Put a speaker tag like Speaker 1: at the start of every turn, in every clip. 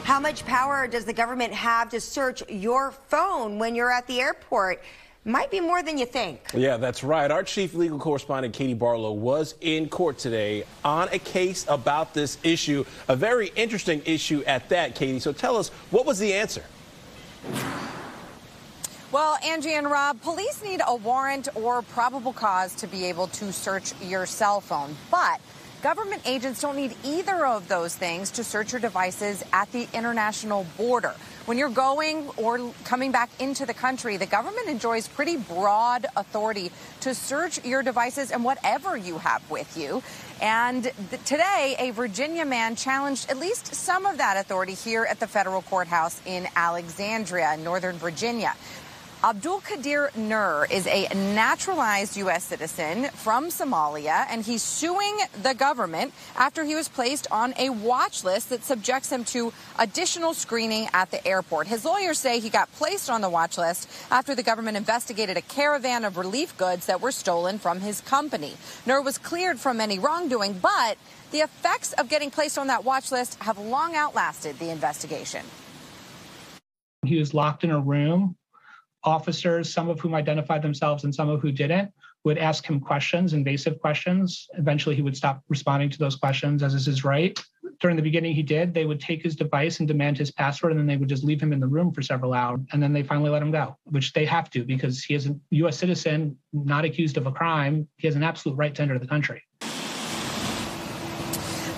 Speaker 1: How much power does the government have to search your phone when you're at the airport? Might be more than you think.
Speaker 2: Yeah, that's right. Our chief legal correspondent, Katie Barlow, was in court today on a case about this issue. A very interesting issue at that, Katie. So tell us, what was the answer?
Speaker 3: Well, Angie and Rob, police need a warrant or probable cause to be able to search your cell phone. But government agents don't need either of those things to search your devices at the international border. When you're going or coming back into the country, the government enjoys pretty broad authority to search your devices and whatever you have with you. And today, a Virginia man challenged at least some of that authority here at the federal courthouse in Alexandria, Northern Virginia. Abdul Qadir Nur is a naturalized U.S. citizen from Somalia, and he's suing the government after he was placed on a watch list that subjects him to additional screening at the airport. His lawyers say he got placed on the watch list after the government investigated a caravan of relief goods that were stolen from his company. Nur was cleared from any wrongdoing, but the effects of getting placed on that watch list have long outlasted the investigation.
Speaker 4: He was locked in a room. Officers, some of whom identified themselves and some of who didn't, would ask him questions, invasive questions. Eventually, he would stop responding to those questions, as is his right. During the beginning, he did. They would take his device and demand his password, and then they would just leave him in the room for several hours. And then they finally let him go, which they have to because he is a U.S. citizen, not accused of a crime. He has an absolute right to enter the country.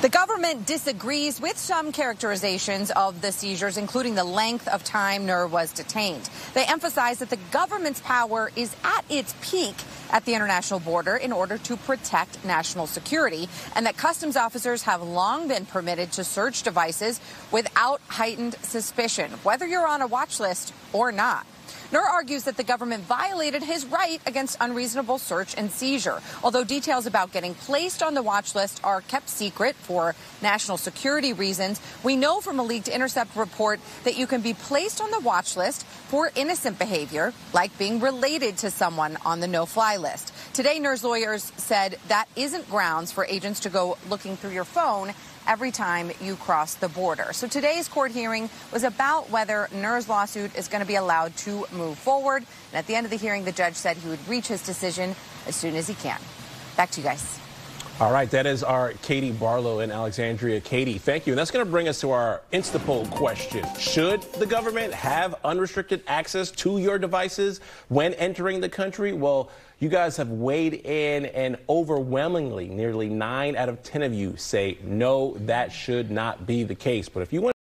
Speaker 3: The government disagrees with some characterizations of the seizures, including the length of time Nur was detained. They emphasize that the government's power is at its peak at the international border in order to protect national security, and that customs officers have long been permitted to search devices without heightened suspicion, whether you're on a watch list or not. Nur argues that the government violated his right against unreasonable search and seizure. Although details about getting placed on the watch list are kept secret for national security reasons, we know from a leaked Intercept report that you can be placed on the watch list for innocent behavior, like being related to someone on the no-fly list. Today, Nur's lawyers said that isn't grounds for agents to go looking through your phone every time you cross the border. So today's court hearing was about whether Nur's lawsuit is going to be allowed to move forward. And at the end of the hearing, the judge said he would reach his decision as soon as he can. Back to you guys.
Speaker 2: All right, that is our Katie Barlow in Alexandria. Katie, thank you. And that's going to bring us to our Instapoll question. Should the government have unrestricted access to your devices when entering the country? Well, you guys have weighed in, and overwhelmingly, nearly 9 out of 10 of you say no, that should not be the case. But if you want